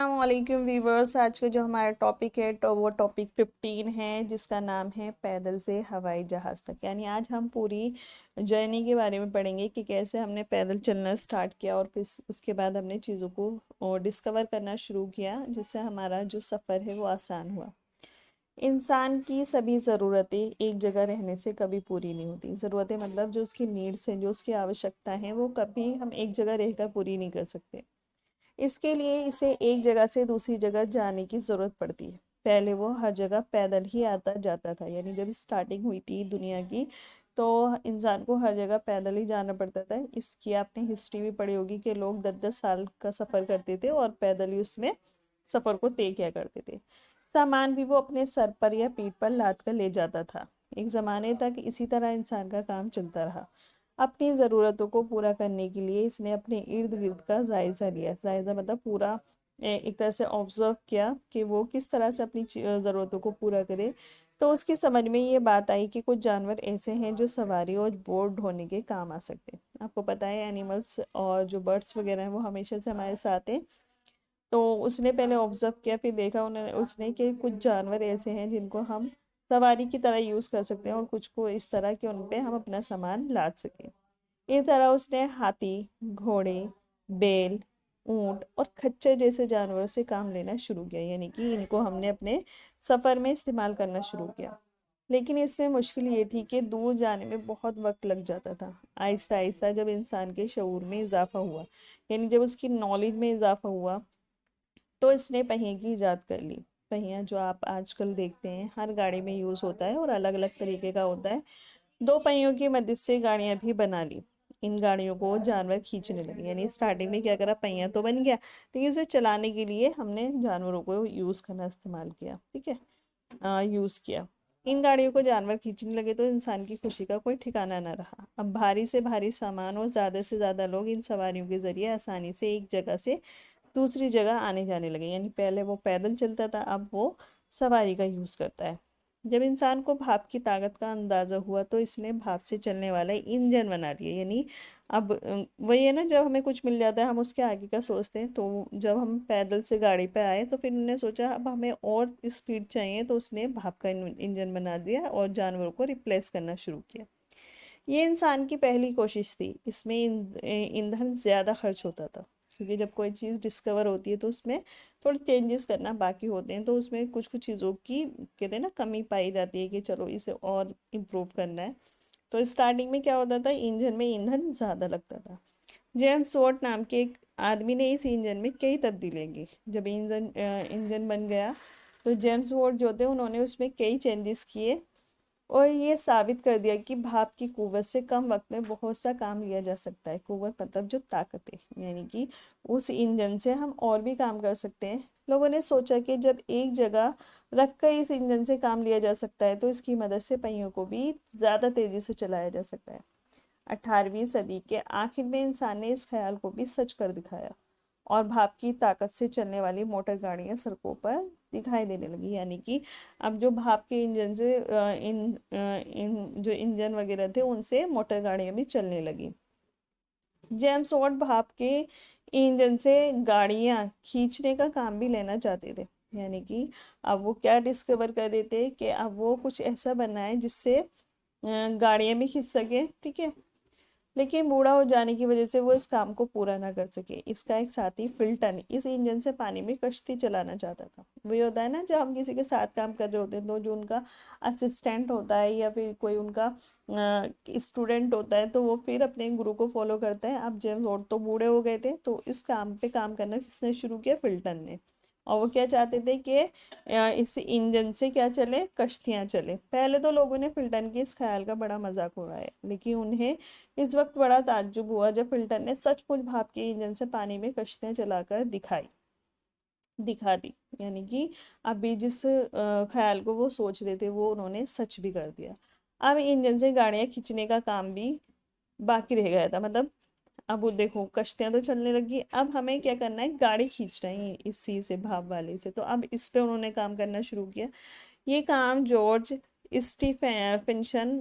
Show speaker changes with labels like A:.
A: السلام علیکم ویورس، آج کا جو ہمارا ٹاپک ہے تو وہ ٹاپک 15 ہے جس کا نام ہے پیدل سے ہوائی جہاز تک. یعنی آج ہم پوری جرنی کے بارے میں پڑھیں گے کہ کیسے ہم نے پیدل چلنا سٹارٹ کیا اور پھر اس کے بعد ہم نے چیزوں کو ڈسکور کرنا شروع کیا جس سے ہمارا جو سفر ہے وہ آسان ہوا. انسان کی سبھی ضرورتیں ایک جگہ رہنے سے کبھی پوری نہیں ہوتی. ضرورتیں مطلب جو اس کی نیڈس ہیں، جو اس کی آوشکتا ہیں، وہ کبھی ہم ایک جگہ رہ کر پوری نہیں کر سکتے. اس کے لیے اسے ایک جگہ سے دوسری جگہ جانے کی ضرورت پڑتی ہے. پہلے وہ ہر جگہ پیدل ہی آتا جاتا تھا. یعنی جب سٹارٹنگ ہوئی تھی دنیا کی تو انسان کو ہر جگہ پیدل ہی جانا پڑتا تھا. اس کی آپ نے ہسٹری بھی پڑھی ہوگی کہ لوگ 10-10 سال کا سفر کرتے تھے اور پیدل ہی اس میں سفر کو طے کیا کرتے تھے. سامان بھی وہ اپنے سر پر یا پیٹھ پر لاد کر لے جاتا تھا. ایک زمانے تک اسی طرح انسان کا کام چلتا رہا. اپنی ضرورتوں کو پورا کرنے کے لیے اس نے اپنے ارد گرد کا جائزہ لیا. جائزہ مطلب پورا ایک طرح سے آبزرو کیا کہ وہ کس طرح سے اپنی ضرورتوں کو پورا کرے. تو اس کی سمجھ میں یہ بات آئی کہ کچھ جانور ایسے ہیں جو سواری اور بور ڈھونے کے کام آ سکتے ہیں. آپ کو پتہ ہے اینیملس اور جو برڈس وغیرہ ہیں وہ ہمیشہ سے ہمارے ساتھ ہیں. تو اس نے پہلے آبزرو کیا، پھر دیکھا اس نے کہ کچھ جانور ایسے ہیں جن کو ہم سواری کی طرح یوز کر سکتے ہیں اور کچھ کو اس طرح کہ ان پہ ہم اپنا سامان لاد سکیں. اس طرح اس نے ہاتھی، گھوڑے، بیل، اونٹ اور کھچر جیسے جانوروں سے کام لینا شروع کیا. یعنی کہ ان کو ہم نے اپنے سفر میں استعمال کرنا شروع کیا. لیکن اس میں مشکل یہ تھی کہ دور جانے میں بہت وقت لگ جاتا تھا. آہستہ آہستہ جب انسان کے شعور میں اضافہ ہوا، یعنی جب اس کی نالج میں اضافہ ہوا، تو اس نے پہیے کی ایجاد کر لی. پہیہ جو آپ آج کل دیکھتے ہیں ہر گاڑی میں یوز ہوتا ہے اور الگ الگ طریقے کا ہوتا ہے. 2 پہیوں کی مدد سے گاڑیاں بھی بنا لی. ان گاڑیوں کو جانور کھینچنے لگے. یعنی اسٹارٹنگ میں کیا کرا، پہیہ تو بن گیا لیکن اسے چلانے کے لیے ہم نے جانوروں کو یوز کرنا استعمال کیا. ٹھیک ہے، یوز کیا. ان گاڑیوں کو جانور کھینچنے لگے تو انسان کی خوشی کا کوئی ٹھکانہ نہ رہا. اب بھاری سے بھاری سامان اور زیادہ سے زیادہ لوگ ان سواریوں کے ذریعے آسانی سے ایک جگہ سے دوسری جگہ آنے جانے لگے. یعنی پہلے وہ پیدل چلتا تھا، اب وہ سواری کا یوز کرتا ہے. جب انسان کو بھاپ کی طاقت کا اندازہ ہوا تو اس نے بھاپ سے چلنے والا انجن بنا لیا. یعنی اب وہی ہے نا، جب ہمیں کچھ مل جاتا ہے ہم اس کے آگے کا سوچتے ہیں. تو جب ہم پیدل سے گاڑی پہ آئے تو پھر انہوں نے سوچا اب ہمیں اور اسپیڈ چاہیے، تو اس نے بھاپ کا انجن بنا دیا اور جانوروں کو ریپلیس کرنا شروع کیا. یہ انسان کی پہلی کوشش تھی. اس میں ایندھن زیادہ خرچ ہوتا تھا کیونکہ جب کوئی چیز ڈسکور ہوتی ہے تو اس میں تھوڑے چینجز کرنا باقی ہوتے ہیں. تو اس میں کچھ چیزوں کی کہتے ہیں نا کمی پائی جاتی ہے کہ چلو اسے اور امپروو کرنا ہے. تو اسٹارٹنگ میں کیا ہوتا تھا، انجن میں ایندھن زیادہ لگتا تھا. جیمس واٹ نام کے ایک آدمی نے اس انجن میں کئی تبدیلیاں کی. جب انجن بن گیا تو جیمس واٹ جو تھے انہوں نے اس میں کئی چینجز کیے اور یہ ثابت کر دیا کہ بھاپ کی قوت سے کم وقت میں بہت سا کام لیا جا سکتا ہے. قوت مطلب جو طاقت ہے، یعنی کہ اس انجن سے ہم اور بھی کام کر سکتے ہیں. لوگوں نے سوچا کہ جب ایک جگہ رکھ کر اس انجن سے کام لیا جا سکتا ہے تو اس کی مدد سے پہیوں کو بھی زیادہ تیزی سے چلایا جا سکتا ہے. 18ویں صدی کے آخر میں انسان نے اس خیال کو بھی سچ کر دکھایا اور بھاپ کی طاقت سے چلنے والی موٹر گاڑیاں سڑکوں پر دکھائی دینے لگی. یعنی کہ اب جو بھاپ کے انجن سے جو انجن وغیرہ تھے ان سے موٹر گاڑیاں بھی چلنے لگی. جیمس واٹ بھاپ کے انجن سے گاڑیاں کھینچنے کا کام بھی لینا چاہتے تھے. یعنی کہ اب وہ کیا ڈسکور کر رہے تھے کہ اب وہ کچھ ایسا بننا ہے جس سے گاڑیاں بھی کھینچ سکے. ٹھیک ہے، لیکن بوڑھا ہو جانے کی وجہ سے وہ اس کام کو پورا نہ کر سکے. اس کا ایک ساتھی فلٹن اس انجن سے پانی میں کشتی چلانا چاہتا تھا. وہی ہوتا ہے نا جب ہم کسی کے ساتھ کام کر رہے ہوتے ہیں تو جو ان کا اسسٹنٹ ہوتا ہے یا پھر کوئی ان کا اسٹوڈنٹ ہوتا ہے تو وہ پھر اپنے گرو کو فالو کرتا ہے. اب جیمس واٹ تو بوڑھے ہو گئے تھے تو اس کام پہ کام کرنا کس نے شروع کیا، فلٹن نے. اور وہ کیا چاہتے تھے کہ اس انجن سے کیا چلے، کشتیاں چلے. پہلے تو لوگوں نے فلٹن کے اس خیال کا بڑا مذاق اڑایا لیکن انہیں اس وقت بڑا تعجب ہوا جب فلٹن نے سچ مچ بھاپ کے انجن سے پانی میں کشتیاں چلا کر دکھا دی. یعنی کہ ابھی جس خیال کو وہ سوچ رہے تھے وہ انہوں نے سچ بھی کر دیا. اب انجن سے گاڑیاں کھینچنے کا کام بھی باقی رہ گیا تھا. مطلب اب وہ دیکھو کشتیاں تو چلنے لگی، اب ہمیں کیا کرنا ہے، گاڑی کھینچنا ہے اسی سے، بھاپ والے سے. تو اب اس پہ انہوں نے کام کرنا شروع کیا. یہ کام جارج اسٹیفنسن